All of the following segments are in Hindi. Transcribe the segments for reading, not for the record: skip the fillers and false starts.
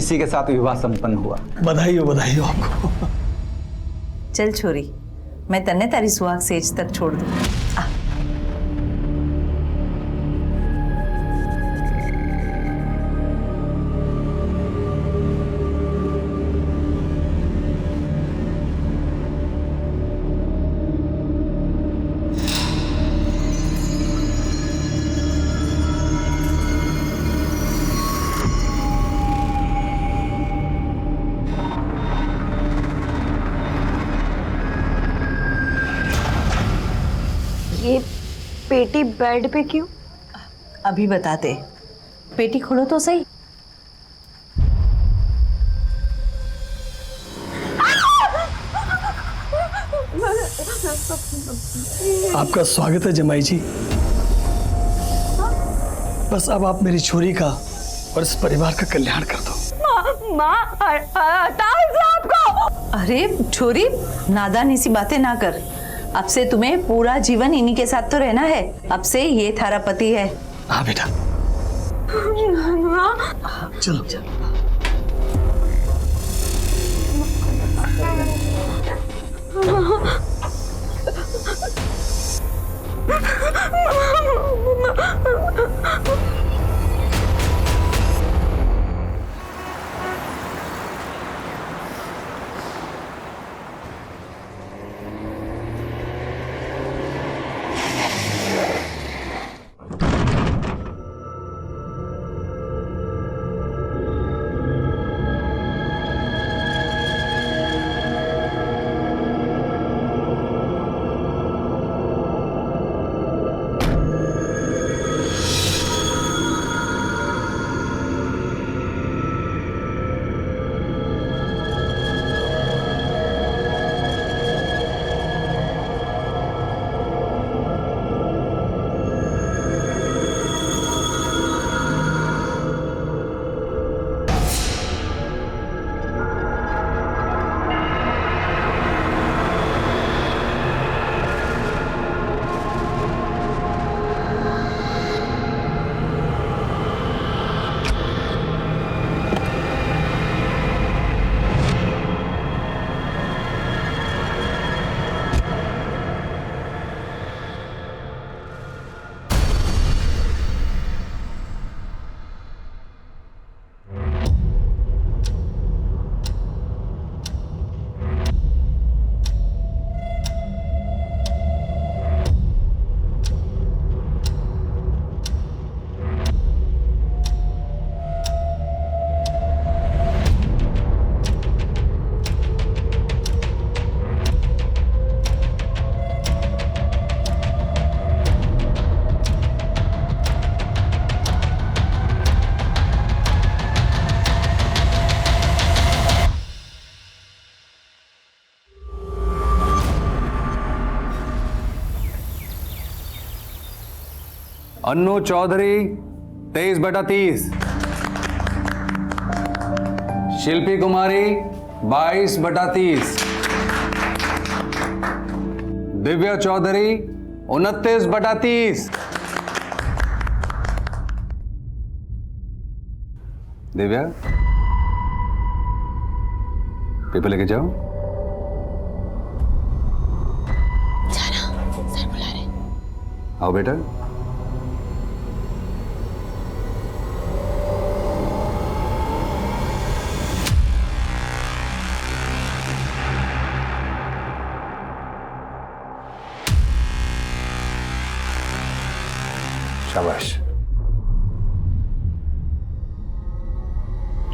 खुशी के साथ विवाह संपन्न हुआ। बधाई हो आपको। चल छोरी, मैं तन्ने तारी सुहाग सेज तक छोड़ दूँ। ये पेटी बेड पे क्यों? अभी बताते, पेटी खोलो तो सही। आपका स्वागत है जमाई जी। बस अब आप मेरी छोरी का और इस परिवार का कल्याण कर दो। माँ आपको। अरे छोरी, नादानी सी बातें ना कर। अब से तुम्हें पूरा जीवन इन्हीं के साथ तो रहना है। अब से ये थारा पति है। हाँ बेटा, चलो चलो। अन्नू चौधरी 23/30, शिल्पी कुमारी 22/30, दिव्या चौधरी 29/30। दिव्या, पेपर लेके जाओ। जाना, सर बुला रहे। आओ बेटा। शाबाश,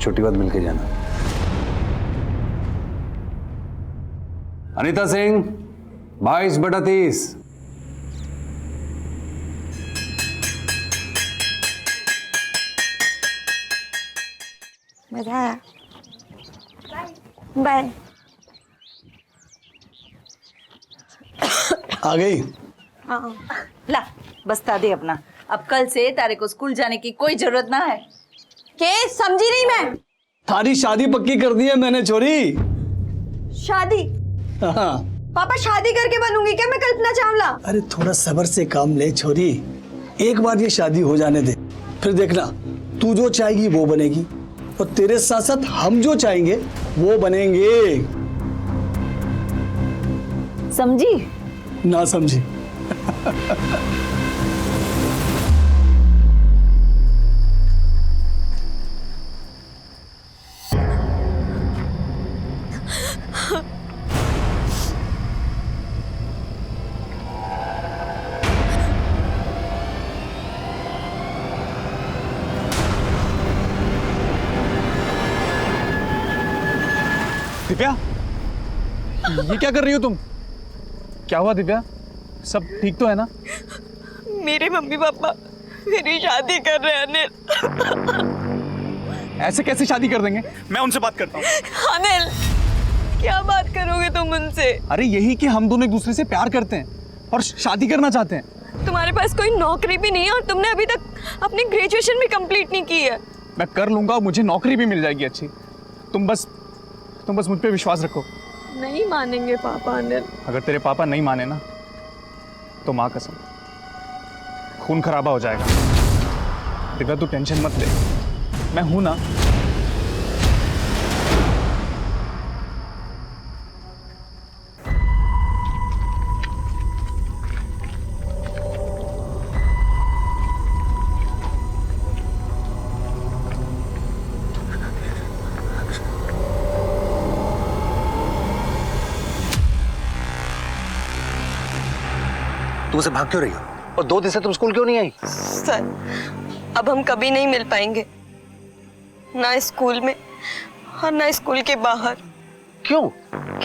छुट्टी बाद मिलके जाना। अनीता सिंह 22/30, मजा आया। बाय। आ गई। हाँ। ला, बस्ता दे अपना। अब कल से तारे को स्कूल जाने की कोई जरूरत ना है। के समझी नहीं मैं। थारी शादी पक्की कर दी है मैंने छोरी। शादी? हाँ। पापा शादी करके बनूंगी क्या मैं कल्पना चावला? अरे थोड़ा सब्र से काम ले छोरी, एक बार ये शादी हो जाने दे, फिर देखना तू जो चाहेगी वो बनेगी। और तेरे साथ साथ हम जो चाहेंगे वो बनेंगे। समझी? ना समझी। दिव्या, ये क्या कर रही हो तुम? क्या हुआ दिव्या? सब ठीक तो है ना? मेरे मम्मी पापा मेरी शादी कर रहे हैं अनिल। ऐसे कैसे शादी कर देंगे? मैं उनसे बात करता हूँ। अनिल, क्या बात करोगे तुम उनसे? अरे यही कि हम दोनों एक दूसरे से प्यार करते हैं और शादी करना चाहते हैं। तुम्हारे पास कोई नौकरी भी नहीं है और तुमने अभी तक अपनी ग्रेजुएशन भी कंप्लीट नहीं की है। मैं कर लूंगा और मुझे नौकरी भी मिल जाएगी अच्छी। तुम बस मुझ पे विश्वास रखो। नहीं मानेंगे पापा अनिल। अगर तेरे पापा नहीं माने ना तो माँ कसम खून खराबा हो जाएगा। दिव्या तू टेंशन मत ले, मैं हूं ना। तुम उसे भाग क्यों रही हो? और 2 दिन से तुम स्कूल क्यों नहीं आई? सर, अब हम कभी नहीं मिल पाएंगे, ना स्कूल में और ना स्कूल के बाहर। क्यों?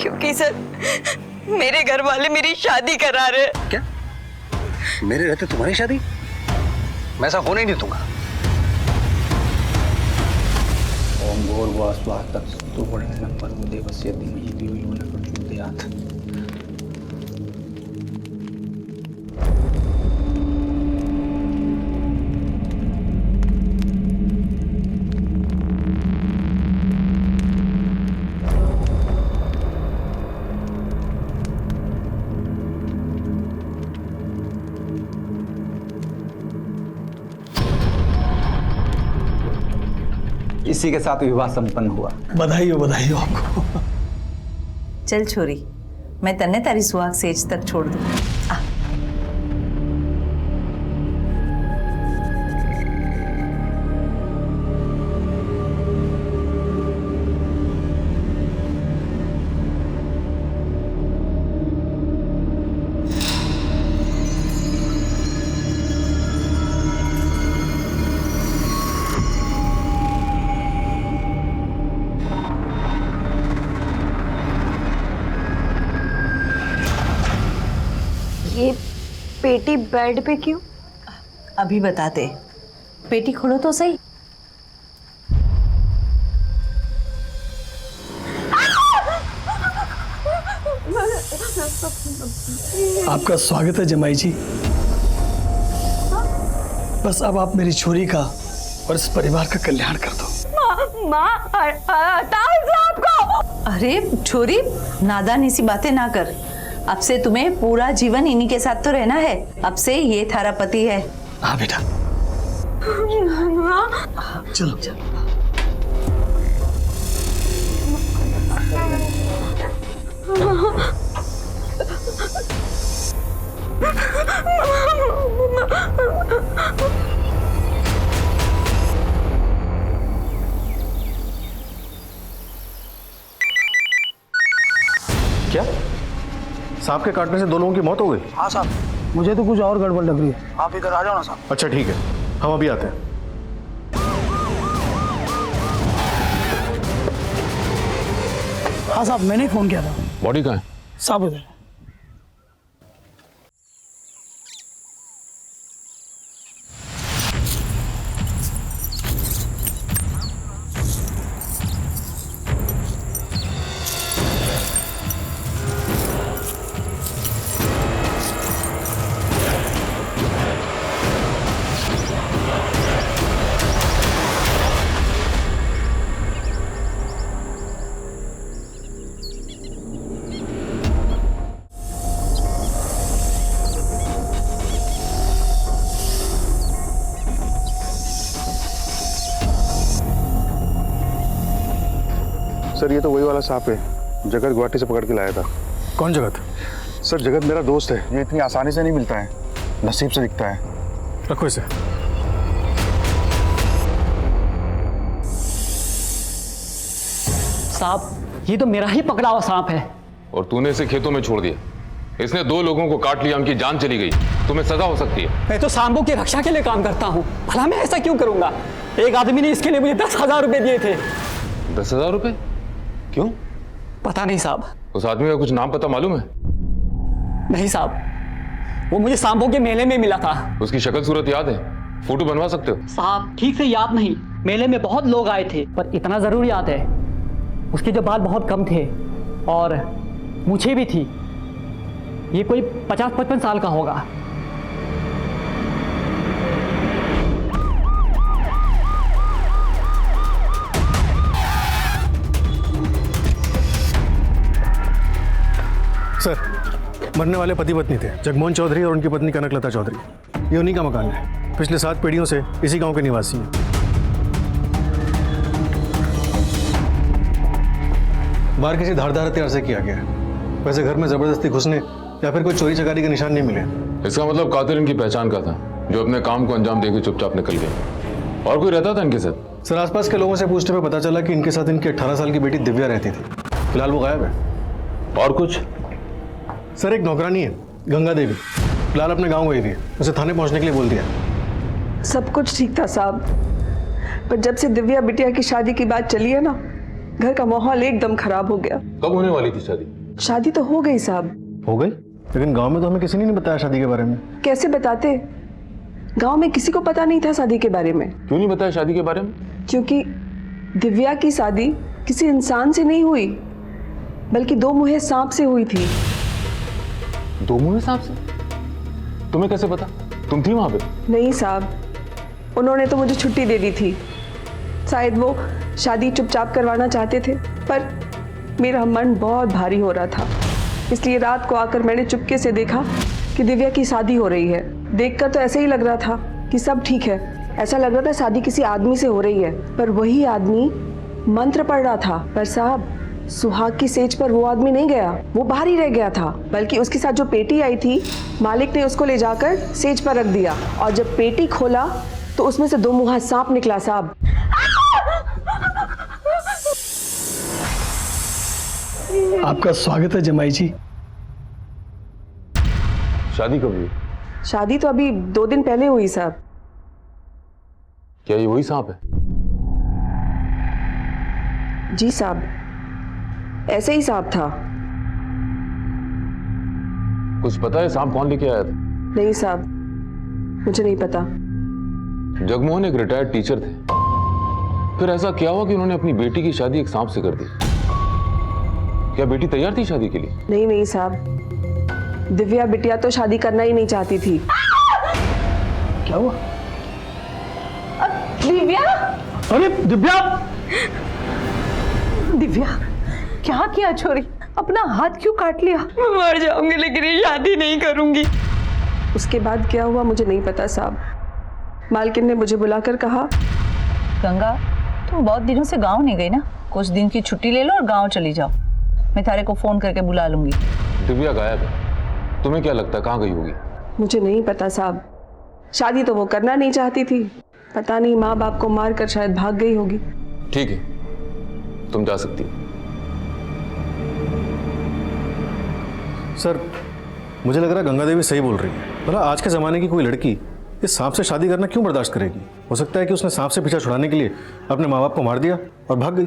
क्योंकि सर, मेरे घर वाले मेरी शादी करा रहे हैं। क्या? मेरे रहते तुम्हारी शादी? मैं ऐसा होने नहीं दूंगा। ओम भूर्भुवः स्वः तत्सवितुर्वरेण्यं भर्गो देवस्य धीमहि धियो यो नः प्रचोदयात्। इसी के साथ विवाह संपन्न हुआ। बधाई हो आपको। चल छोरी, मैं तन्ने तारी सुहाग सेज तक छोड़ दूँ। ये पेटी बेड पे क्यों? अभी बताते, पेटी खोलो तो सही। आपका स्वागत है जमाई जी। बस अब आप मेरी छोरी का और इस परिवार का कल्याण कर दो। माँ, आपको। अरे छोरी, नादानी सी बातें ना कर। अब से तुम्हें पूरा जीवन इन्हीं के साथ तो रहना है। अब से ये थारा पति है। हाँ बेटा, चलो चलो। क्या? सांप के काटने से 2 लोगों की मौत हो गई? हाँ साहब, मुझे तो कुछ और गड़बड़ लग रही है। आप इधर आ जाओ ना साहब। अच्छा ठीक है, हम अभी आते हैं। हाँ साहब, मैंने फोन किया था। बॉडी कहाँ है? साहब उधर। सर ये तो वही वाला सांप है जगत गुवाहाटी से पकड़ के लाया था। कौन जगत? सर जगत मेरा दोस्त है, ये इतनी आसानी से नहीं मिलता है, नसीब से दिखता है। रखो इसे। साहब ये तो मेरा ही पकड़ा हुआ सांप है। और तूने इसे खेतों में छोड़ दिया, इसने 2 लोगों को काट लिया, उनकी जान चली गई, तुम्हें सजा हो सकती है। मैं तो सांपों की रक्षा के लिए काम करता हूँ, भला मैं ऐसा क्यों करूंगा? एक आदमी ने इसके लिए मुझे 10,000 रुपए दिए थे। 10,000 रुपए? क्यों? पता नहीं साहब। उस आदमी का कुछ नाम पता मालूम है? नहीं साहब, वो मुझे सांपों के मेले में मिला था। उसकी शक्ल सूरत याद है? फोटो बनवा सकते हो? साहब ठीक से याद नहीं, मेले में बहुत लोग आए थे, पर इतना जरूर याद है उसके जो बाल बहुत कम थे और मूछें भी थी। ये कोई 50-55 साल का होगा। सर मरने वाले पति पत्नी थे जगमोहन चौधरी और उनकी पत्नी कनकलता चौधरी। ये उन्हीं का मकान है, पिछले 7 पीढ़ियों से इसी गांव के निवासी हैं। बाहर किसी धारदार हथियार से किया गया है। वैसे घर में जबरदस्ती घुसने या फिर कोई चोरी चकारी के निशान नहीं मिले। इसका मतलब कातिल इनकी पहचान का था, जो अपने काम को अंजाम देकर चुपचाप निकल गया। और कोई रहता था इनके साथ? सर आसपास के लोगों से पूछने में पता चला कि इनके साथ इनकी 18 साल की बेटी दिव्या रहती थी। फिलहाल वो गायब है। और कुछ? सर एक नौकरानी है गंगा देवी, फिलहाल अपने गाँव गई हुई है, उसे थाने पहुँचने के लिए बोल दिया। सब कुछ ठीक था साहब, पर जब से दिव्या बिटिया की शादी की बात चली है ना, घर का माहौल एकदम खराब हो गया। कब होने वाली थी शादी? शादी तो हो गई साहब। हो गई? लेकिन गांव में तो हमें किसी ने नहीं बताया शादी के बारे में। कैसे बताते? गांव में किसी को पता नहीं था शादी के बारे में। क्यों नहीं बताया शादी के बारे में? क्योंकि दिव्या की शादी किसी इंसान से नहीं हुई, बल्कि 2 मुँहे सांप से हुई थी। 2 मुँहे सांप से? तुम्हें कैसे पता? तुम थी वहां पे? नहीं साहब, उन्होंने तो मुझे छुट्टी दे दी थी। शायद वो शादी चुपचाप करवाना चाहते थे, पर मेरा मन बहुत भारी हो रहा था, इसलिए रात को आकर मैंने चुपके से देखा कि दिव्या की शादी हो रही है। देखकर तो ऐसे ही लग रहा था कि सब ठीक है, ऐसा लग रहा था शादी किसी आदमी से हो रही है, पर वही आदमी मंत्र पढ़ रहा था। पर साहब सुहाग की सेज पर वो आदमी नहीं गया, वो बाहर ही रह गया था, बल्कि उसके साथ जो पेटी आई थी मालिक ने उसको ले जाकर सेज पर रख दिया, और जब पेटी खोला तो उसमें से 2 मुँहा सांप निकला साहब। आपका स्वागत है जमाई जी। शादी कब हुई? शादी तो अभी 2 दिन पहले हुई साहब। क्या ये वही सांप है? जी साहब, ऐसे ही सांप था। कुछ पता है सांप कौन लेके आया था? नहीं साहब, मुझे नहीं पता। जगमोहन एक रिटायर्ड टीचर थे, फिर ऐसा क्या हुआ कि उन्होंने अपनी बेटी की शादी एक सांप से कर दी? क्या बेटी तैयार थी शादी के लिए? नहीं साहब, दिव्या बिटिया तो शादी करना ही नहीं चाहती थी। क्या हुआ? दिव्या! अरे दिव्या! दिव्या क्या किया छोरी? अपना हाथ क्यों काट लिया? मैं मर जाऊंगी लेकिन ये शादी नहीं करूंगी। उसके बाद क्या हुआ मुझे नहीं पता साहब। मालकिन ने मुझे बुलाकर कहा, गंगा तुम बहुत दिनों से गांव नहीं गई ना, कुछ दिन की छुट्टी ले लो और गांव चली जाओ, मैं तारे को फोन करके बुला लूंगी। दिव्या गायब है, तुम्हें क्या लगता है कहाँ गई होगी? मुझे नहीं पता साहब, शादी तो वो करना नहीं चाहती थी, पता नहीं माँ बाप को मार कर शायद भाग गई होगी। ठीक है, तुम जा सकती हो। सर मुझे लग रहा है गंगा देवी सही बोल रही है। भला आज के ज़माने की कोई लड़की इस सांप से शादी करना क्यों बर्दाश्त करेगी? हो सकता है कि उसने सांप से पीछा छुड़ाने के लिए अपने माँ बाप को मार दिया और भाग गई।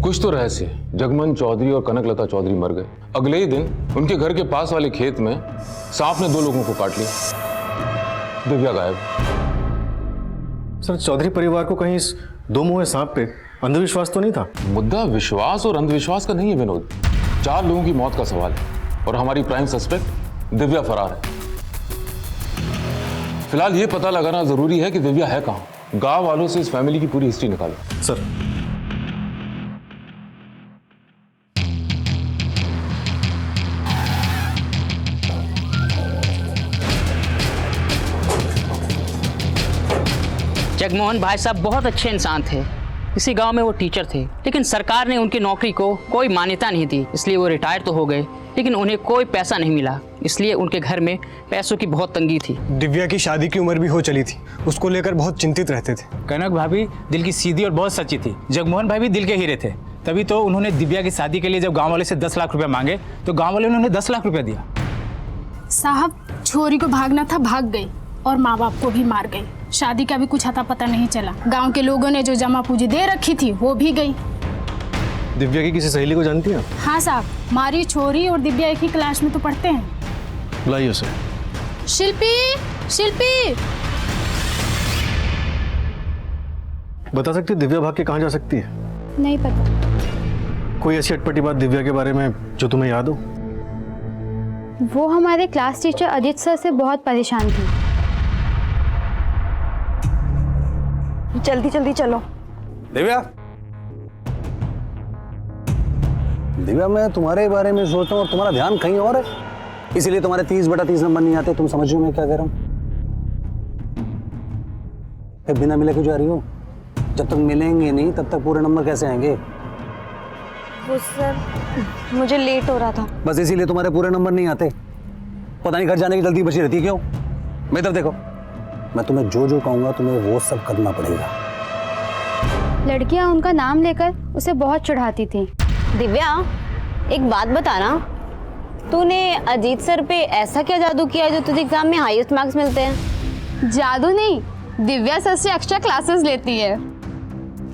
कुछ तो रहस्य है। जगमोहन चौधरी और कनकलता चौधरी मर गए, अगले ही दिन उनके घर के पास वाले खेत में सांप ने 2 लोगों को काट लिया। दिव्या गायब। सर चौधरी परिवार को कहीं इस 2 मुँहे सांप पे अंधविश्वास तो नहीं था? मुद्दा विश्वास और अंधविश्वास का नहीं है विनोद, 4 लोगों की मौत का सवाल है और हमारी प्राइम सस्पेक्ट दिव्या फरार है। फिलहाल ये पता लगाना जरूरी है कि दिव्या है कहां। गांव वालों से इस फैमिली की पूरी हिस्ट्री निकालो। सर जगमोहन भाई साहब बहुत अच्छे इंसान थे, इसी गांव में वो टीचर थे, लेकिन सरकार ने उनकी नौकरी को कोई मान्यता नहीं दी, इसलिए वो रिटायर तो हो गए, लेकिन उन्हें कोई पैसा नहीं मिला, इसलिए उनके घर में पैसों की बहुत तंगी थी। दिव्या की शादी की उम्र भी हो चली थी, उसको लेकर बहुत चिंतित रहते थे। कनक भाभी दिल की सीधी और बहुत सच्ची थी। जगमोहन भाई भी दिल के हीरे थे, तभी तो उन्होंने दिव्या की शादी के लिए जब गांव वाले से 10 लाख रुपए मांगे तो गांव वाले ने उन्हें 10 लाख रुपए दिया। साहब, छोरी को भागना था, भाग गई और माँ बाप को भी मार गई। शादी का भी कुछ अता पता नहीं चला। गांव के लोगों ने जो जमा पूंजी दे रखी थी वो भी गई। दिव्या की किसी सहेली को जानती हैं? हाँ साहब, मारी छोरी और दिव्या एक ही क्लास में तो पढ़ते हैं। बुलाइए उसे। शिल्पी, शिल्पी, बता सकती है दिव्या भाग के कहाँ जा सकती है? नहीं पता। कोई ऐसी अटपटी बात दिव्या के बारे में जो तुम्हें याद हो? वो हमारे क्लास टीचर अजीत सर से बहुत परेशान थी। जल्दी जल्दी चलो। दिव्या, दिव्या, मैं तुम्हारे बारे में सोचता हूँ और तुम्हारा ध्यान कहीं और है, इसीलिए तुम्हारे 30/30 नंबर नहीं आते। तुम समझ रहे हो मैं क्या कह रहा हूँ? बिना मिले क्यों जा रही हो? जब तक मिलेंगे नहीं तब तक पूरे नंबर कैसे आएंगे? वो सर, मुझे लेट हो रहा था। बस इसीलिए तुम्हारे पूरे नंबर नहीं आते। पता नहीं घर जाने की जल्दी बची रहती है क्यों? मैं तब देखो, मैं तुम्हें जो जो कहूँगा तुम्हें वो सब करना पड़ेगा। लड़कियां उनका नाम लेकर उसे बहुत चढ़ाती थी। दिव्या, एक बात बताना, तूने अजीत सर पे ऐसा क्या जादू किया जो तुझे एग्जाम में हाईएस्ट मार्क्स मिलते हैं? जादू नहीं, दिव्या सर से एक्स्ट्रा क्लासेस लेती है।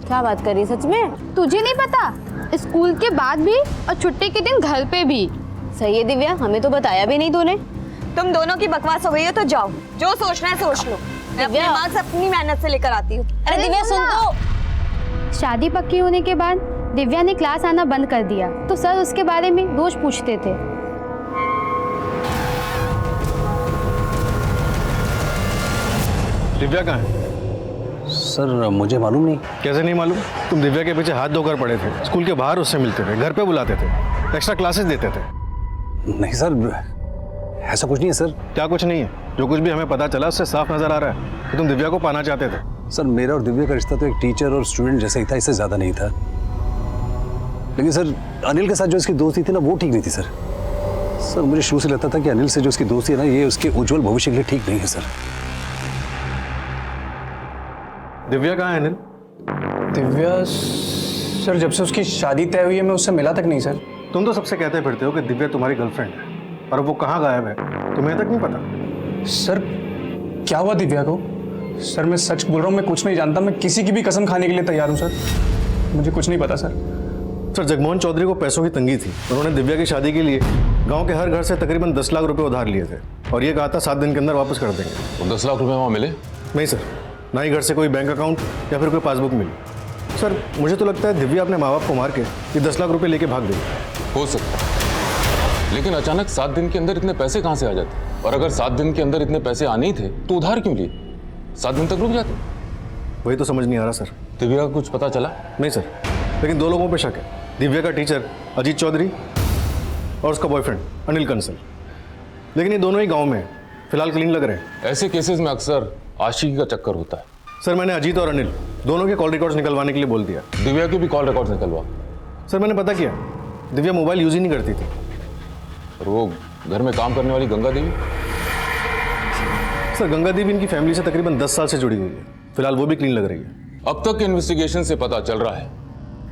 क्या बात कर रही है, सच में? तुझे नहीं पता? स्कूल के बाद भी और छुट्टी के दिन घर पे भी। सही है दिव्या, हमें तो बताया भी नहीं तूने। तुम दोनों की बकवास हो गई है तो जाओ, जो सोचना है सोच लो। मैं अपने मार्क्स अपनी मेहनत से लेकर आती हूँ। अरे दिव्या सुन तो। शादी पक्की होने के बाद दिव्या ने क्लास आना बंद कर दिया, तो सर उसके बारे में रोज पूछते थे। दिव्या कहाँ है? सर मुझे मालूम नहीं। कैसे नहीं मालूम? तुम दिव्या के पीछे हाथ धोकर पड़े थे, स्कूल के बाहर उससे मिलते थे, घर पे बुलाते थे, एक्स्ट्रा क्लासेस देते थे। नहीं सर, ऐसा कुछ नहीं है सर। क्या कुछ नहीं है? जो कुछ भी हमें पता चला उससे साफ नजर आ रहा है कि तुम दिव्या को पाना चाहते थे। सर मेरा और दिव्या का रिश्ता तो एक टीचर और स्टूडेंट जैसा ही था, इससे ज्यादा नहीं था। लेकिन सर अनिल के साथ जो इसकी दोस्ती थी ना वो ठीक नहीं थी सर। सर मुझे शुरू से लगता था कि अनिल से जो इसकी दोस्ती है ना ये उसके उज्जवल भविष्य के लिए ठीक नहीं है सर। दिव्या कहाँ है अनिल? दिव्या सर, जब से उसकी शादी तय हुई है मैं उससे मिला तक नहीं सर। तुम तो सबसे कहते फिरते हो कि दिव्या तुम्हारी गर्लफ्रेंड है, और वो कहाँ गायब है तुम्हें तक नहीं पता। सर क्या हुआ दिव्या को? सर मैं सच बोल रहा हूँ, मैं कुछ नहीं जानता। मैं किसी की भी कसम खाने के लिए तैयार हूँ सर, मुझे कुछ नहीं पता सर। सर जगमोहन चौधरी को पैसों की तंगी थी, उन्होंने दिव्या की शादी के लिए गांव के हर घर से तकरीबन 10 लाख रुपए उधार लिए थे और ये कहा था 7 दिन के अंदर वापस कर देंगे। तो 10 लाख रुपए वहाँ मिले? नहीं सर, ना ही घर से कोई बैंक अकाउंट या फिर कोई पासबुक मिली। सर मुझे तो लगता है दिव्या अपने माँ बाप को मार के ये 10 लाख रुपए लेके भाग गई। हो सकता है, लेकिन अचानक 7 दिन के अंदर इतने पैसे कहाँ से आ जाते? और अगर 7 दिन के अंदर इतने पैसे आने ही थे तो उधार क्यों लिए? 7 दिन तक रुक जाते। वही तो समझ नहीं आ रहा सर। दिव्या का कुछ पता चला? नहीं सर, लेकिन 2 लोगों पे शक है, दिव्या का टीचर अजीत चौधरी और उसका बॉयफ्रेंड अनिल कंसल। लेकिन ये दोनों ही गाँव में फिलहाल क्लीन लग रहे हैं। ऐसे केसेस में अक्सर आशिकी का चक्कर होता है। सर मैंने अजीत और अनिल दोनों के कॉल रिकॉर्ड्स निकलवाने के लिए बोल दिया। दिव्या के भी कॉल रिकॉर्ड्स निकलवा। सर मैंने पता किया, दिव्या मोबाइल यूज ही नहीं करती थी। और वो घर में काम करने वाली गंगा देवी? सर गंगा देवी इनकी फैमिली से तकरीबन 10 साल से जुड़ी हुई है, फिलहाल वो भी क्लीन लग रही है। अब तक के इन्वेस्टिगेशन से पता चल रहा है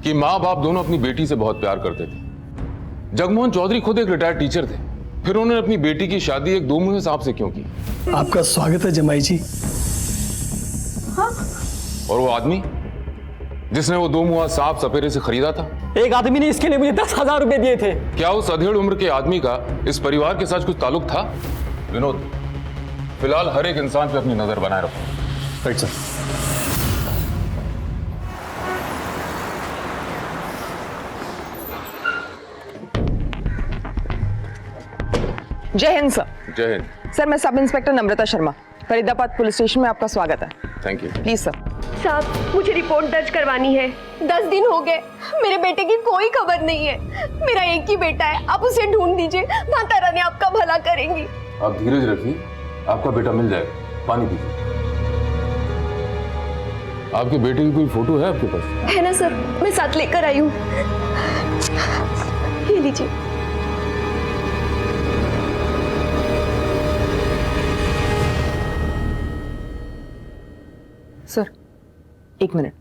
कि माँ बाप दोनों अपनी बेटी से बहुत प्यार करते थे। जगमोहन चौधरी खुद एक रिटायर्ड टीचर थे, फिर उन्होंने अपनी बेटी की शादी एक 2 मुँहे सांप से क्यों की? आपका स्वागत है जमाई जी। हाँ? और वो आदमी जिसने वो 2 मुँहा सांप सपेरे से खरीदा था? एक आदमी ने इसके लिए मुझे 10,000 रुपए दिए थे। क्या उस अधेड़ उम्र के आदमी का इस परिवार के साथ कुछ ताल्लुक था? विनोद, फिलहाल हर एक इंसान पे अपनी नजर बनाए रखो। Right sir. जय हिंद सर। जय हिंद। सर मैं सब इंस्पेक्टर नम्रता शर्मा, फरीदाबाद पुलिस स्टेशन में आपका स्वागत है। Thank you. Please sir. साहब मुझे रिपोर्ट दर्ज करवानी है। 10 दिन हो गए, मेरे बेटे की कोई खबर नहीं है। मेरा एक ही बेटा है, आप उसे ढूंढ दीजिए, माता रानी आपका भला करेंगी। आप धीरज रखिए, आपका बेटा मिल जाएगा। पानी पीजिए। आपके बेटे की कोई फोटो है आपके पास? है ना सर, मैं साथ लेकर आई हूँ। ये लीजिए। सर, एक मिनट।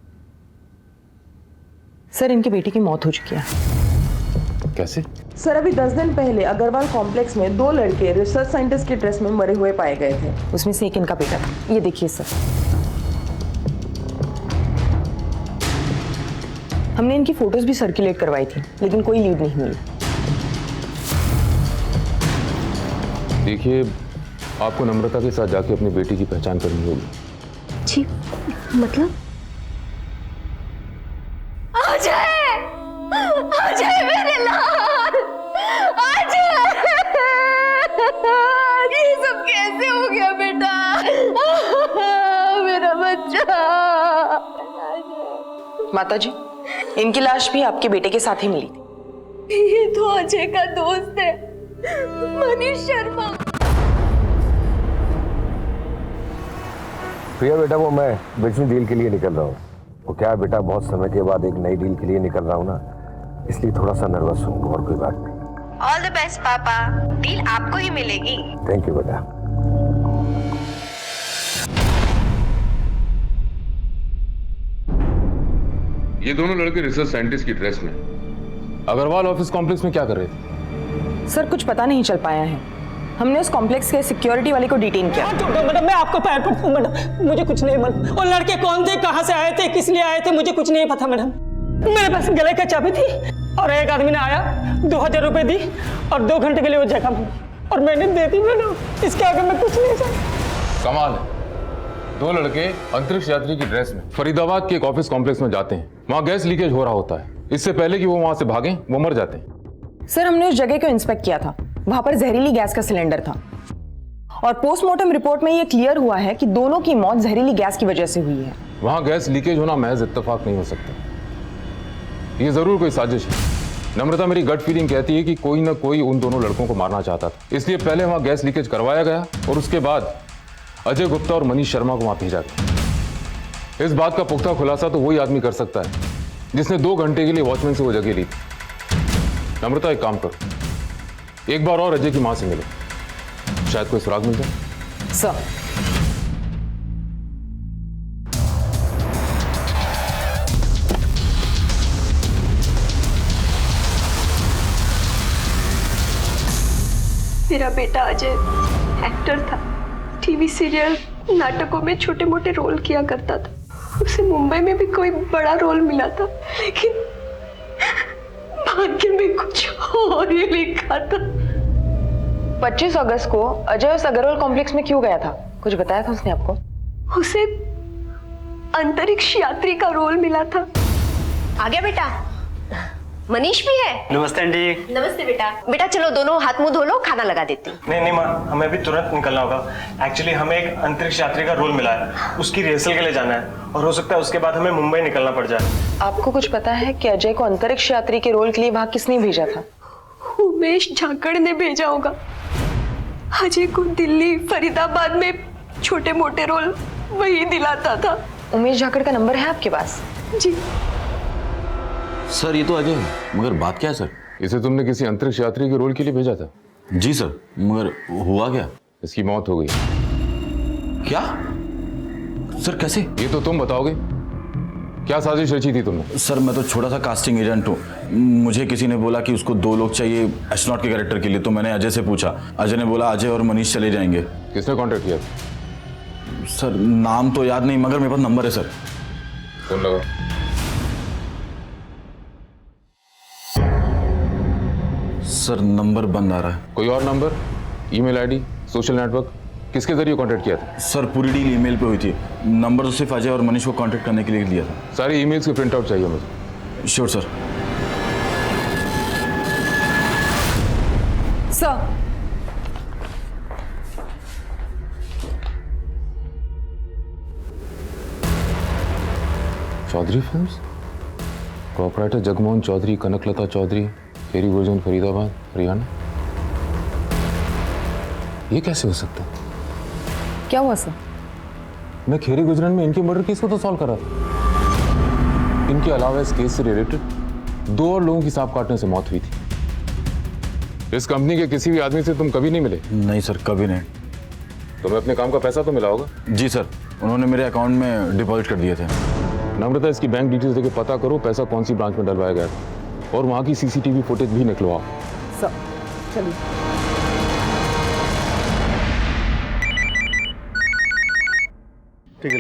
सर, इनकी बेटी की मौत हो चुकी है। कैसे? सर, अभी 10 दिन पहले अग्रवाल कॉम्प्लेक्स में 2 लड़के रिसर्च साइंटिस्ट के ड्रेस में मरे हुए पाए गए थे। उसमें से एक इनका बेटा था। ये देखिए सर, हमने इनकी फोटोज भी सर्कुलेट करवाई थी, लेकिन कोई लीड नहीं मिली। देखिए, आपको नम्रता के साथ जाके अपनी बेटी की पहचान करनी होगी। जी, मतलब? अजय मेरे लाल, अजय! ये सब कैसे हो गया बेटा? मेरा बच्चा। माताजी, इनकी लाश भी आपके बेटे के साथ ही मिली थी। ये तो अजय का दोस्त है, मनीष शर्मा। प्रिया बेटा, वो मैं बिजनेस डील के लिए निकल रहा हूँ। वो क्या है बेटा, बहुत समय के बाद एक नई डील के लिए निकल रहा हूँ ना, इसलिए थोड़ा सा नर्वस हूँ, और कोई बात नहीं। ऑल द बेस्ट पापा, डील आपको ही मिलेगी। थैंक यू बेटा। ये दोनों लड़के रिसर्च साइंटिस्ट की ड्रेस में अग्रवाल ऑफिस कॉम्प्लेक्स में क्या कर रहे थे? सर, कुछ पता नहीं चल पाया है। हमने उस कॉम्प्लेक्स के सिक्योरिटी वाले को डिटेन किया। मैडम, मैं आपको पैर पड़ता हूँ मैडम, मुझे कुछ नहीं मालूम। और लड़के कौन थे, कहाँ से आए थे, किस लिए आए थे, मुझे कुछ नहीं पता मैडम। मेरे पास गले का चाबी थी और एक आदमी ने आया, 2000 रुपए दी और 2 घंटे के लिए वो जगह मांगी और मैंने दे दी मैडम। इसके आगे मैं कुछ नहीं जानता। कमाल है, 2 लड़के अंतरिक्ष यात्री की ड्रेस में फरीदाबाद के एक ऑफिस कॉम्प्लेक्स में जाते हैं। वहाँ गैस लीकेज हो रहा होता है। इससे पहले कि वो वहां से भागें, वो मर जाते हैं। सर, हमने उस जगह को इंस्पेक्ट किया था। वहां पर जहरीली गैस का सिलेंडर था और पोस्टमार्टम रिपोर्ट में यह क्लियर हुआ है कि दोनों की मौत जहरीली गैस की वजह से हुई है। वहां गैस लीकेज होना महज इत्तेफाक नहीं हो सकता, ये जरूर कोई साजिश है। नम्रता, मेरी गट फीलिंग कहती है कि कोई ना कोई उन दोनों लड़कों को मारना चाहता था, इसलिए पहले वहां गैस लीकेज करवाया गया और उसके बाद अजय गुप्ता और मनीष शर्मा को वहां भेजा गया। इस बात का पुख्ता खुलासा तो वही आदमी कर सकता है जिसने 2 घंटे के लिए वॉचमैन से वो जगह ली थी। नम्रता, एक काम करो, एक बार और अजय की मां से मिलो, शायद कोई सुराग मिल जाए। सर, मेरा बेटा अजय एक्टर था, टीवी सीरियल नाटकों में छोटे मोटे रोल किया करता था। उसे मुंबई में भी कोई बड़ा रोल मिला था, लेकिन भाग्य में कुछ और ही लिखा था। 25 अगस्त को अजय उस अग्रवाल कॉम्प्लेक्स में क्यों गया था, कुछ बताया था उसने आपको? उसे अंतरिक्ष यात्री का रोल मिला था। आ गया बेटा, मनीष भी है। नमस्ते आंटी। नमस्ते बेटा। बेटा चलो दोनों हाथ मुंह धो लो, खाना लगा देती हूँ। नहीं माँ, हमें अभी तुरंत निकलना होगा। एक्चुअली हमें एक अंतरिक्ष यात्री का रोल मिला है, उसकी रिहर्सल के लिए जाना है और हो सकता है उसके बाद हमें मुंबई निकलना पड़ जाए। आपको कुछ पता है कि अजय को अंतरिक्ष यात्री के रोल के लिए वहां किसने भेजा था? उमेश झाकड़ ने भेजा होगा। अजय को दिल्ली, फरीदाबाद में छोटे मोटे रोल वही दिलाता था। उमेश झाकड़ का नंबर है आपके पास? जी सर, ये तो अजय है, मगर बात क्या है सर? इसे तुमने किसी अंतरिक्ष यात्री के रोल के लिए भेजा था? जी सर, मगर हुआ क्या? इसकी मौत हो गई। क्या सर, कैसे? ये तो तुम बताओगे, क्या साजिश रची थी तुमने? सर, मैं तो छोटा सा कास्टिंग एजेंट हूँ। मुझे किसी ने बोला कि उसको 2 लोग चाहिए एस्ट्रोनॉट के कैरेक्टर के लिए, तो मैंने अजय से पूछा। अजय ने बोला अजय और मनीष चले जाएंगे। किसने कॉन्टेक्ट किया? सर, नाम तो याद नहीं, मगर मेरे पास नंबर है सर। फोन लगाओ। सर, नंबर बंद आ रहा है। कोई और number, email ID, social network, किसके जरिए कांटेक्ट किया था? सर, पूरी डील ईमेल पे हुई थी। नंबर तो सिर्फ अजय और मनीष को कांटेक्ट करने के लिए लिया था। सारी ईमेल्स के प्रिंट आउट चाहिए मुझे। Sure sir. Sir, Chaudhary films, proprietor Jagmohan Chaudhary, Kanaklata Chaudhary, फेरी वर्जन, फरीदाबाद, हरियाणा। ये कैसे हो सकता है? क्या हुआ सर? मैं खेरी गुजरन में इनके मर्डर केस को तो सॉल्व करा था। इनके अलावा इस केस से रिलेटेड 2 और लोगों की सांप काटने से मौत हुई थी। इस कंपनी के किसी भी आदमी से तुम कभी नहीं मिले? नहीं सर, कभी नहीं। तुम्हें अपने काम का पैसा तो मिला होगा? जी सर, उन्होंने मेरे अकाउंट में डिपॉजिट कर दिए थे। नम्रता, इसकी बैंक डिटेल्स देके पता करो पैसा कौन सी ब्रांच में डलवाया गया था और वहां की सीसीटीवी फुटेज भी निकलवाओ। सर चलिए। ठीक है।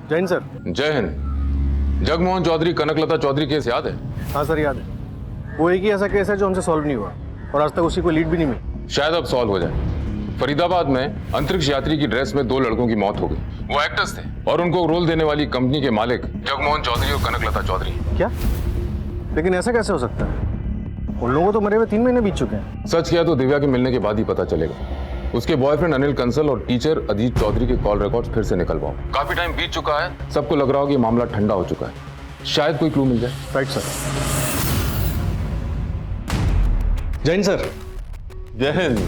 जय हिंद सर। जय हिंद। जगमोहन चौधरी कनकलता चौधरी केस याद है? हाँ सर, याद है। वो एक ही ऐसा केस है जो हमसे सॉल्व नहीं हुआ और आज तक उसी को लीड भी नहीं मिली। शायद अब सॉल्व हो जाए। फरीदाबाद में अंतरिक्ष यात्री की ड्रेस में 2 लड़कों की मौत हो गई। वो एक्टर्स थे और उनको रोल देने वाली कंपनी के मालिक जगमोहन चौधरी और कनकलता चौधरी। क्या? लेकिन ऐसा कैसे हो सकता है? उन लोगों को तो मरे हुए 3 महीने बीत चुके हैं। सच किया तो दिव्या के मिलने के बाद ही पता चलेगा। उसके बॉयफ्रेंड अनिल कंसल और टीचर अजीत चौधरी के कॉल रिकॉर्ड्स फिर से निकलवाओ। काफी टाइम बीत चुका है, सबको लग रहा हो कि मामला ठंडा हो चुका है। शायद कोई क्लू मिल जाए। Right sir. जय हिंद सर। जय हिंद।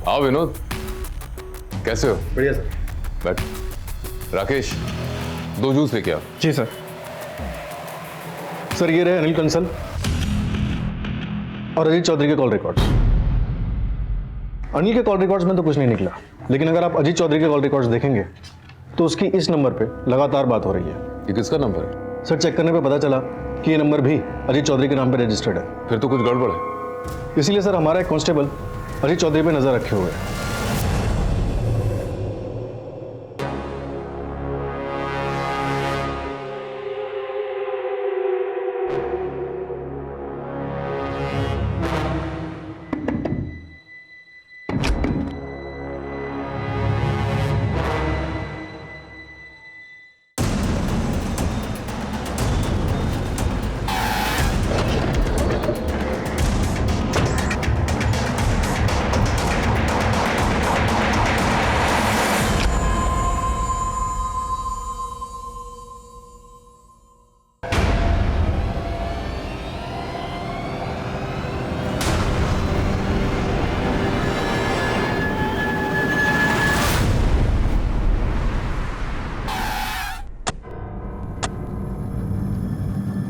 आओ विनोद, कैसे हो? बढ़िया सर। बैठ। राकेश, 2 जूस लेके आओ। जी सर। सर ये रहे अनिल कंसल और अजीत चौधरी के कॉल रिकॉर्ड्स। अनिल के कॉल रिकॉर्ड्स में तो कुछ नहीं निकला, लेकिन अगर आप अजीत चौधरी के कॉल रिकॉर्ड्स देखेंगे तो उसकी इस नंबर पे लगातार बात हो रही है। ये किसका नंबर है? सर चेक करने पे पता चला कि ये नंबर भी अजीत चौधरी के नाम पे रजिस्टर्ड है। फिर तो कुछ गड़बड़ है। इसीलिए सर हमारा एक कांस्टेबल अजीत चौधरी पे नजर रखे हुए है।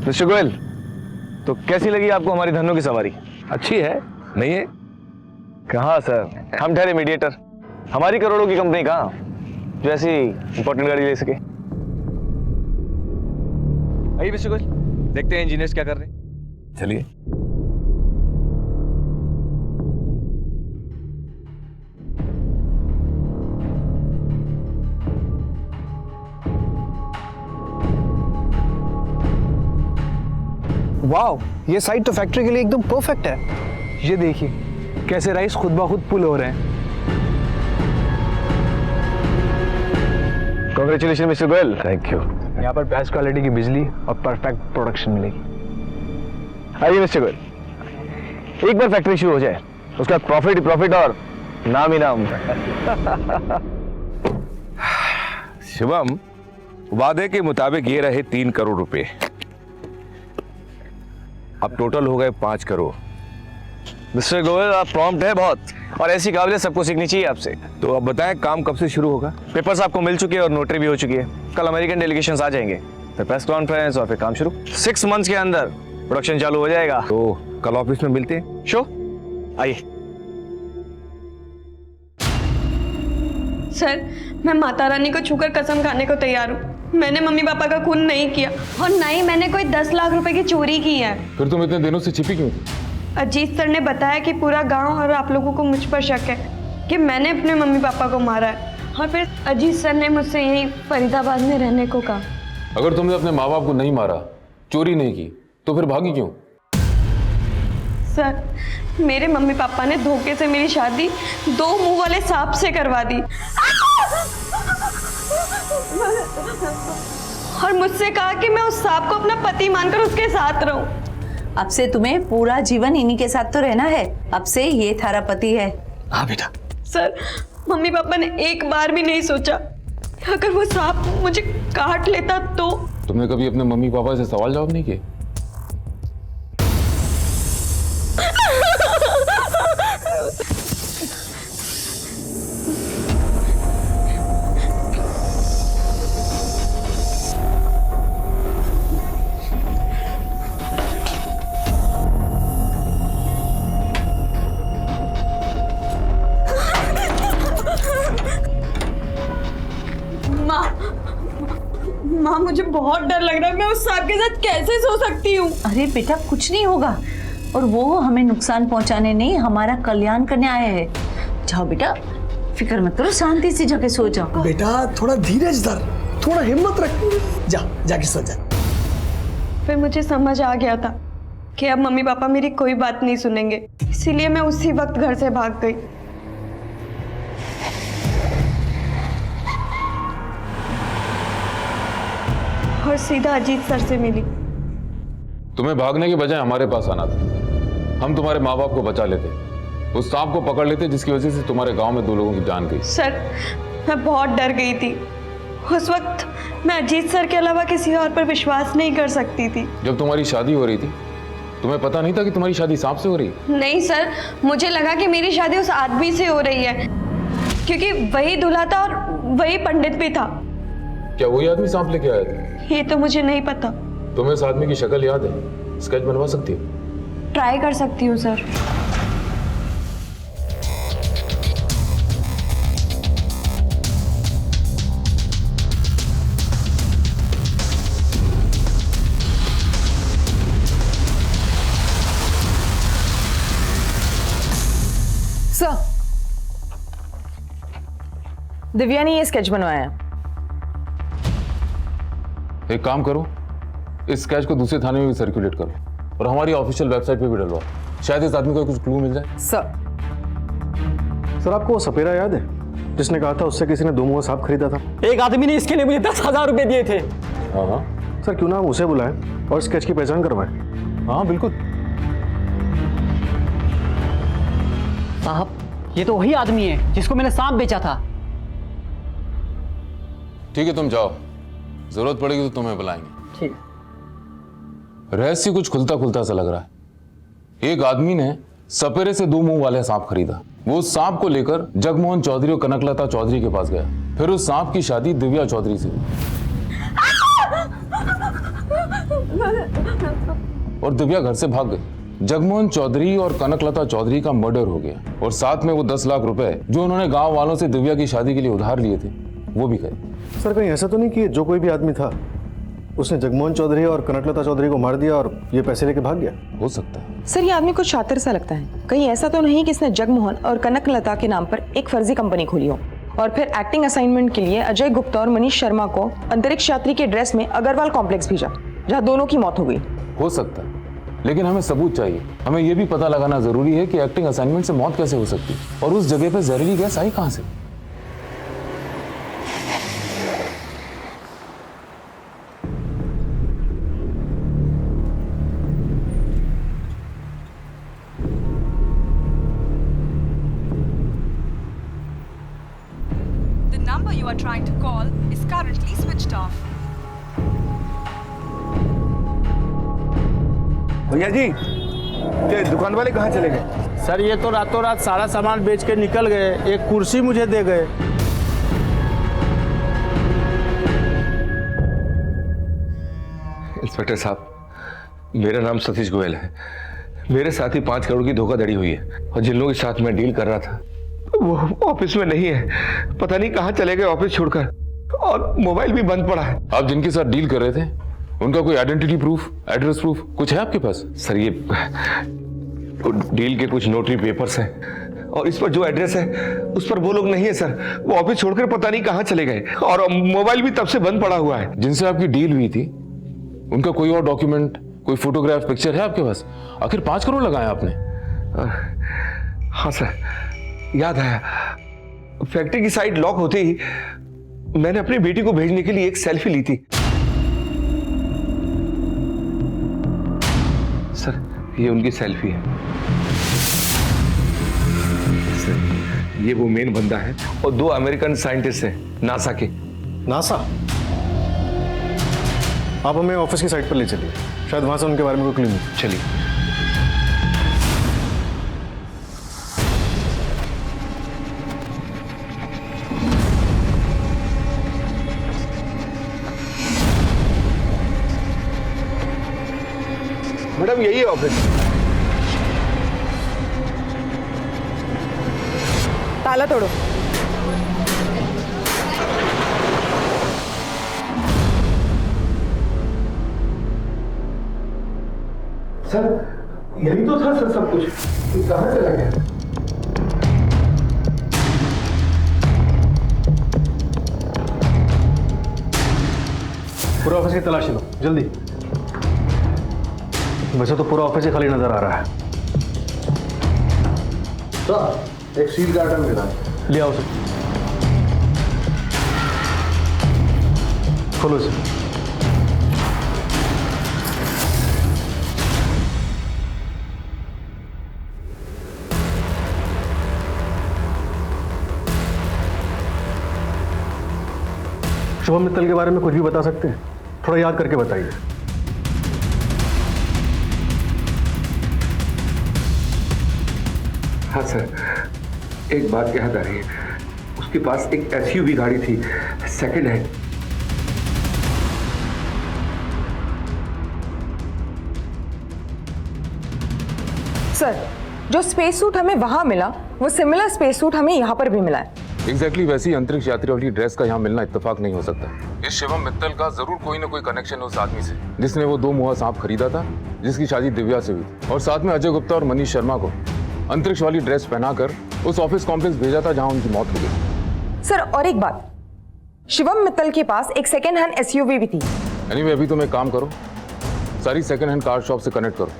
मिस्टर गोयल, तो कैसी लगी आपको हमारी धन्नो की सवारी? अच्छी है, नहीं है? कहाँ सर, हम ठहरे मीडिएटर। हमारी करोड़ों की कंपनी कहाँ जो ऐसी इंपॉर्टेंट गाड़ी ले सके। आइए मिस्टर गोयल, देखते हैं इंजीनियर्स क्या कर रहे हैं। चलिए। वाह, ये साइट तो फैक्ट्री के लिए एकदम परफेक्ट है। ये देखिए कैसे राइस खुद ब खुद पुल हो रहे हैं। Congratulation mister Goyal. Thank you. यहाँ पर बेस्ट क्वालिटी की बिजली और परफेक्ट प्रोडक्शन मिलेगी। आइए मिस्टर गोयल, एक बार फैक्ट्री शुरू हो जाए उसका प्रॉफिट ही प्रॉफिट और नाम ही नाम। शिवम, वादे के मुताबिक ये रहे 3 करोड़ रुपए। अब टोटल हो गए 5 करोड़। मिस्टर गोयल, आप प्रॉम्प्ट है बहुत और ऐसी काबिलियत सबको सीखनी चाहिए आपसे। तो अब बताएं काम कब से शुरू होगा? पेपर्स आपको मिल चुके हैं और नोटरी भी हो चुकी है। कल अमेरिकन डेलीगेशंस आ जाएंगे, फिर प्रेस कॉन्फ्रेंस और फिर काम शुरू। 6 मंथ्स के अंदर प्रोडक्शन चालू हो जाएगा। तो कल ऑफिस में मिलते हैं। शो आइए। सर, मैं माता रानी को छूकर कसम खाने को तैयार हूँ, मैंने मम्मी पापा का खून नहीं किया और ना ही मैंने कोई 10 लाख रुपए की चोरी की है। फिर तुम इतने दिनों से छिपी क्यों थी? अजीत सर ने बताया कि पूरा गांव और आप लोगों को मुझ पर शक है कि मैंने अपने मम्मी पापा को मारा है और फिर अजीत सर ने मुझसे यही फरीदाबाद में रहने को कहा। अगर तुमने अपने माँ बाप को नहीं मारा, चोरी नहीं की, तो फिर भागी क्यों? सर, मेरे मम्मी पापा ने धोखे से मेरी शादी 2 मुंह वाले सांप से करवा दी और मुझसे कहा कि मैं उस सांप को अपना पति मानकर उसके साथ रहूं। अब से तुम्हें पूरा जीवन इन्हीं के साथ तो रहना है। अब से ये थारा पति है। हाँ बेटा। सर, मम्मी पापा ने एक बार भी नहीं सोचा अगर वो सांप मुझे काट लेता तो। तुमने कभी अपने मम्मी पापा से सवाल जवाब नहीं किए? माँ मुझे बहुत डर लग रहा है, मैं उस सांप के साथ कैसे सो सकती हूँ? अरे बेटा कुछ नहीं होगा, और वो हमें नुकसान पहुंचाने नहीं, हमारा कल्याण करने आए हैं। जाओ बेटा, फिक्र मत करो, शांति से जाके सो जाओ। बेटा थोड़ा धीरज धर, थोड़ा हिम्मत रख, जाके सो जा। फिर मुझे समझ आ गया था कि अब मम्मी पापा मेरी कोई बात नहीं सुनेंगे, इसीलिए मैं उसी वक्त घर से भाग गई। और सीधा अजीत सर से मिली। तुम्हें भागने के बजाय हमारे पास आना था, हम तुम्हारे माँ बाप को बचा लेते, उस सांप को पकड़ लेते जिसकी वजह से तुम्हारे गांव में 2 लोगों की जान गई। सर मैं बहुत डर गई थी, उस वक्त मैं अजीत सर के अलावा किसी और पर विश्वास नहीं कर सकती थी। जब तुम्हारी शादी हो रही थी तुम्हें पता नहीं था कि तुम्हारी शादी सांप से हो रही है? नहीं सर, मुझे लगा कि मेरी शादी उस आदमी से हो रही है, क्योंकि वही दूल्हा था और वही पंडित भी था। क्या वही आदमी सांप लेके आया था? ये तो मुझे नहीं पता। तुम्हें उस आदमी की शक्ल याद है? स्केच बनवा सकती हो? ट्राई कर सकती हूँ सर। सर, दिव्या ने ये स्केच बनवाया है। एक काम करो, इस स्केच को दूसरे थाने में भी सर्कुलेट करो और हमारी ऑफिशियल वेबसाइट पे भी डलवाओ, शायद इस आदमी को कुछ क्लू मिल जाए। सर आपको वो सपेरा याद है जिसने कहा था उससे किसी ने 2 मुंह सांप खरीदा था? एक आदमी ने इसके लिए मुझे 10,000 रुपए दिए थे। हाँ सर, क्यों ना हम उसे बुलाएं और स्केच की पहचान करवाएं? हाँ बिल्कुल। साहब ये तो वही आदमी है जिसको मैंने सांप बेचा था। ठीक है तुम जाओ, जरूरत पड़ेगी तो तुम्हें बुलाएंगे। ठीक। रहस्य कुछ खुलता खुलता सा लग रहा है। एक आदमी ने सपेरे से 2 मुंह वाले सांप खरीदा, वो उस सांप को लेकर जगमोहन चौधरी और कनकलता चौधरी के पास गया, फिर उस सांप की शादी दिव्या चौधरी से हुई और दिव्या घर से भाग गई। जगमोहन चौधरी और कनकलता चौधरी का मर्डर हो गया और साथ में वो 10 लाख रुपए जो उन्होंने गांव वालों से दिव्या की शादी के लिए उधार लिए थे वो भी गए। सर कहीं ऐसा तो नहीं कि जो कोई भी आदमी था उसने जगमोहन चौधरी और कनकलता चौधरी को मार दिया और ये पैसे लेके भाग गया? हो सकता है। सर ये आदमी कुछ शातिर सा लगता है, कहीं ऐसा तो नहीं कि इसने जगमोहन और कनकलता के नाम पर एक फर्जी कंपनी खोली हो और फिर एक्टिंग असाइनमेंट के लिए अजय गुप्ता और मनीष शर्मा को अंतरिक्ष यात्री के ड्रेस में अग्रवाल कॉम्प्लेक्स भेजा जहाँ दोनों की मौत हो गई। हो सकता है, लेकिन हमें सबूत चाहिए। हमें यह भी पता लगाना जरूरी है कि एक्टिंग असाइनमेंट से मौत कैसे हो सकती है और उस जगह पर जहरीली गैस आई कहां से। The number you are trying to call is currently switched off. भैया जी, ये दुकान वाले कहाँ चले गए? सर ये तो रातों रात सारा सामान बेच के निकल गए, एक कुर्सी मुझे दे गए। इंस्पेक्टर साहब, मेरा नाम सतीश गोयल है। मेरे साथ ही 5 करोड़ की धोखाधड़ी हुई है और जिन लोगों के साथ मैं डील कर रहा था वो ऑफिस में नहीं है, पता नहीं कहाँ चले गए ऑफिस छोड़कर, और मोबाइल भी बंद पड़ा है। आप जिनके साथ डील कर रहे थे उनका कोई आइडेंटिटी प्रूफ, एड्रेस प्रूफ कुछ है आपके पास? सर ये डील के कुछ नोटरी पेपर्स हैं और इस पर जो एड्रेस है उस पर वो लोग नहीं है सर, वो ऑफिस छोड़कर पता नहीं कहाँ चले गए और मोबाइल भी तब से बंद पड़ा हुआ है। जिनसे आपकी डील हुई थी उनका कोई और डॉक्यूमेंट, कोई फोटोग्राफ, पिक्चर है आपके पास? आखिर 5 करोड़ लगाए आपने। हाँ सर, याद आया। फैक्ट्री की साइट लॉक होते ही मैंने अपनी बेटी को भेजने के लिए एक सेल्फी ली थी। सर ये उनकी सेल्फी है। सर ये वो मेन बंदा है और 2 अमेरिकन साइंटिस्ट हैं नासा के। नासा? आप हमें ऑफिस की साइट पर ले चलिए, शायद वहां से उनके बारे में कोई क्लू मिले। चलिए। मैडम यही है ऑफिस। ताला तोड़ो। सर यही तो था सर सब कुछ, कहाँ चला गया? पूरा ऑफिस की तलाशी लो जल्दी। वैसे तो पूरा ऑफिस ही खाली नजर आ रहा है। सर एक सील कार्टन मिला, ले आओ उसे। खोलो इसे। शुभम मित्तल के बारे में कुछ भी बता सकते हैं? थोड़ा याद करके बताइए। हाँ सर, एक बात याद आ रही है, उसके पास एक SUV गाड़ी थी, सेकंड हैंड। सर, जो स्पेस सूट हमें वहां मिला वो सिमिलर स्पेस सूट हमें यहाँ पर भी मिला है। एग्जैक्टली वैसी अंतरिक्ष यात्री वाली ड्रेस का यहाँ मिलना इत्तेफाक नहीं हो सकता। इस शिवम मित्तल का जरूर कोई ना कोई कनेक्शन है उस आदमी से जिसने वो 2 मुहा सांप खरीदा था, जिसकी शादी दिव्या से हुई थी, और साथ में अजय गुप्ता और मनीष शर्मा को अंतरिक्ष वाली ड्रेस पहनाकर उस ऑफिस कॉम्प्लेक्स भेजा था जहाँ उनकी मौत हो गई। सर और एक बात, शिवम मित्तल के पास एक सेकेंड हैंड SUV भी थी। एनीवे अभी तुम एक काम करो, सारी सेकेंड हैंड कार शॉप से कनेक्ट करो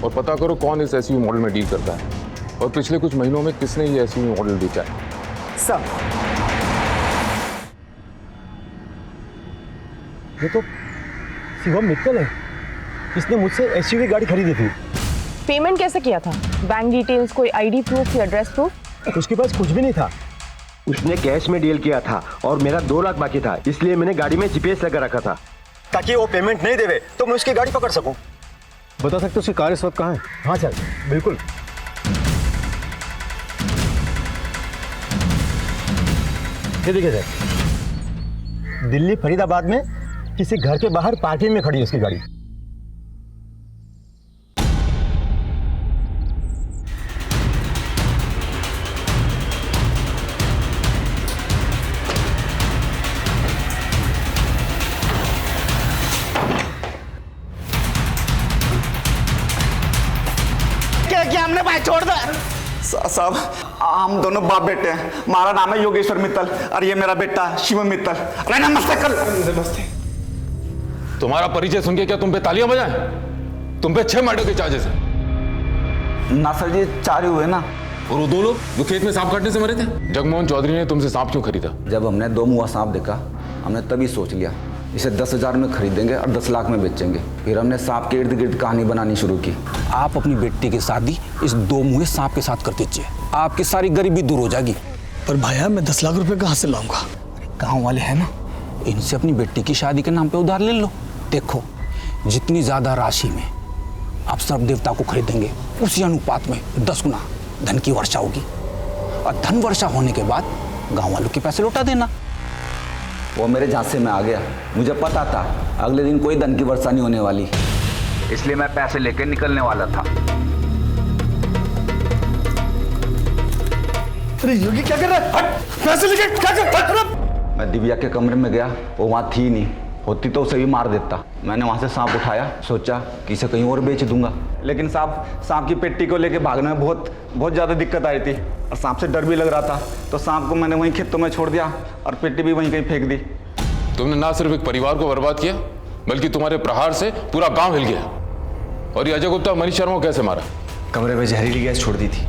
और पता करो कौन इस SUV मॉडल में डील करता है और पिछले कुछ महीनों में किसने ये SUV मॉडल बेचा है। सर ये तो शिवम मित्तल है, इसने मुझसे SUV गाड़ी खरीदी थी। पेमेंट कैसे किया था? बैंक डिटेल्स, कोई ID प्रूफ या एड्रेस प्रूफ? उसके पास कुछ भी नहीं था। उसने कैश में डील किया था और मेरा 2 लाख बाकी था, इसलिए मैंने गाड़ी में GPS लगा रखा था ताकि वो पेमेंट नहीं देवे तो मैं उसकी गाड़ी पकड़ सकूं। बता सकते हो उसकी कार इस वक्त कहाँ है? हाँ सर, बिल्कुल। ये देखिए सर, दिल्ली फरीदाबाद में किसी घर के बाहर पार्किंग में खड़ी है उसकी गाड़ी। क्या हमने भाई छोड़ दो साहब, हम दोनों बाप बेटे हैं। हमारा नाम है योगेश्वर मित्तल और ये मेरा बेटा शिवम मित्तल। अरे नमस्ते कर। नमस्ते। तुम्हारा परिचय सुन के क्या तुम पे तालियां बजाएं? तुम पे 6 मर्डर के चार्जेस हैं। ना सर जी, 4 ही हुए ना। और वो 2 लोग जो खेत में सांप काटने से मरे थे? जगमोहन चौधरी ने तुमसे सांप क्यों खरीदा? जब हमने 2 मुआ सांप देखा हमने तभी सोच लिया इसे 10,000 में खरीदेंगे और 10 लाख में बेचेंगे। फिर हमने सांप के इर्द गिर्द कहानी बनानी शुरू की। आप अपनी बेटी की शादी इस 2 मुहे सांप के साथ कर दीजिए, आपकी सारी गरीबी दूर हो जाएगी। पर भाया मैं 10 लाख रुपए कहाँ से लाऊंगा? गांव वाले हैं ना, इनसे अपनी बेटी की शादी के नाम पे उधार ले लो। देखो जितनी ज्यादा राशि में आप सर्प देवता को खरीदेंगे उसी अनुपात में 10 गुना धन की वर्षा होगी, और धन वर्षा होने के बाद गाँव वालों के पैसे लौटा देना। वो मेरे झांसे में आ गया। मुझे पता था अगले दिन कोई धन की वर्षा नहीं होने वाली, इसलिए मैं पैसे लेकर निकलने वाला था। अरे योगी क्या कर रहा है? हट! पैसे लेके क्या कर रहा है? मैं दिव्या के कमरे में गया, वो वहाँ थी नहीं, होती तो उसे भी मार देता। मैंने वहाँ से सांप उठाया, सोचा कि इसे कहीं और बेच दूंगा, लेकिन सांप की पेटी को लेके भागने में बहुत ज़्यादा दिक्कत आई थी और सांप से डर भी लग रहा था, तो सांप को मैंने वहीं खेतों में छोड़ दिया और पेटी भी वहीं कहीं फेंक दी। तुमने ना सिर्फ एक परिवार को बर्बाद किया बल्कि तुम्हारे प्रहार से पूरा गांव हिल गया। और ये अजय गुप्ता मनीष शर्मा को कैसे मारा? कमरे में जहरीली गैस छोड़ दी थी,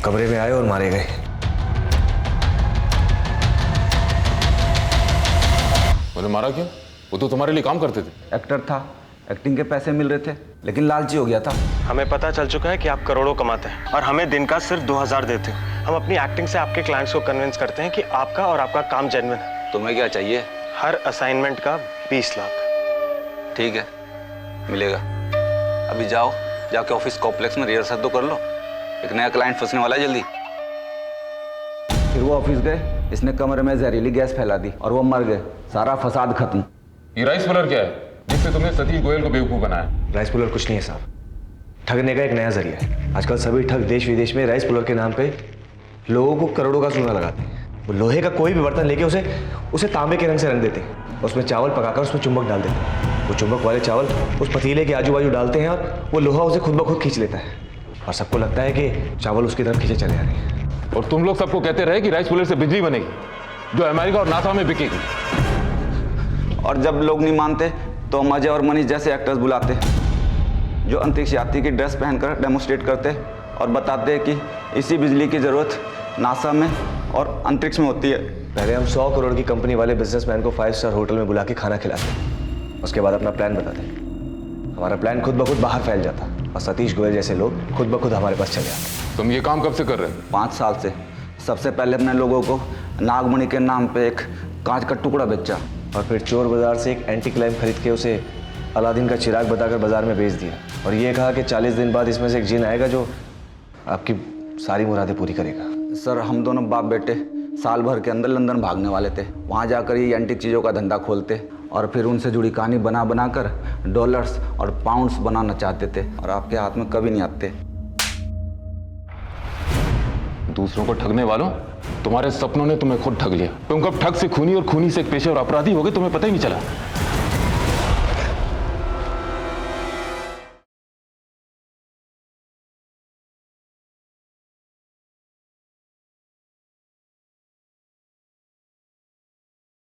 कमरे में आए और मारे गए। उन्हें मारा क्यों? वो तो तुम्हारे लिए काम करते थे। एक्टर था, एक्टिंग के पैसे मिल रहे थे, लेकिन लालची हो गया था। हमें पता चल चुका है कि आप करोड़ों कमाते हैं और हमें दिन का सिर्फ 2000 देते हैं। हम अपनी एक्टिंग से आपके क्लाइंट्स को कन्विंस करते हैं कि आपका और आपका काम जेन्युइन है। तुम्हें क्या चाहिए? हर असाइनमेंट का 20 लाख। ठीक है, मिलेगा। अभी जाओ, जाके ऑफिस कॉम्प्लेक्स में रिहर्सल तो कर लो, एक नया क्लाइंट फंसने वाला है जल्दी। फिर वो ऑफिस गए, इसने कमरे में जहरीली गैस फैला दी और वो मर गए। सारा फसाद खत्म। ये राइस पुलर क्या है जिससे तुमने सतीश गोयल को बेवकूफ बनाया? राइस पुलर कुछ नहीं है साहब, ठगने का एक नया जरिया है। आजकल सभी ठग देश विदेश में राइस पुलर के नाम पे लोगों को करोड़ों का चूना लगाते हैं। वो लोहे का कोई भी बर्तन लेके उसे तांबे के रंग से रंग देते हैं। उसमें चावल पकाकर उसमें चुंबक डाल देते हैं। वो चुंबक वाले चावल उस पतीले के आजू बाजू डालते हैं और वो लोहा उसे खुद ब खुद खींच लेता है और सबको लगता है कि चावल उसकी तरफ खींचे चले आ रहे हैं। और तुम लोग सबको कहते रहे कि राइस पुलर से बिजली बनेगी जो अमेरिका और नासा में बिकेगी। और जब लोग नहीं मानते तो हम अजय और मनीष जैसे एक्टर्स बुलाते जो अंतरिक्ष यात्री की ड्रेस पहनकर डेमोस्ट्रेट करते और बताते कि इसी बिजली की ज़रूरत नासा में और अंतरिक्ष में होती है। पहले हम 100 करोड़ की कंपनी वाले बिजनेसमैन को 5 स्टार होटल में बुला के खाना खिलाते, उसके बाद अपना प्लान बताते। हमारा प्लान खुद ब खुद बाहर फैल जाता और सतीश गोयल जैसे लोग खुद ब खुद हमारे पास चले आते। तुम ये काम कब से कर रहे हो? 5 साल से। सबसे पहले अपने लोगों को नागमणि के नाम पे एक कांच का टुकड़ा बेचा और फिर चोर बाजार से एक एंटी क्लाइम खरीद के उसे अलादीन का चिराग बताकर बाजार में बेच दिया और ये कहा कि 40 दिन बाद इसमें से एक जिन आएगा जो आपकी सारी मुरादें पूरी करेगा। सर हम दोनों बाप बेटे साल भर के अंदर लंदन भागने वाले थे। वहाँ जाकर ये एंटीक चीज़ों का धंधा खोलते और फिर उनसे जुड़ी कहानी बना बना कर डॉलर्स और पाउंड्स बनाना चाहते थे और आपके हाथ में कभी नहीं आते। दूसरों को ठगने वालों, तुम्हारे सपनों ने तुम्हें खुद ठग लिया। तुम कब ठग से खूनी और खूनी से एक पेशेवर अपराधी हो गए तुम्हें पता ही नहीं चला।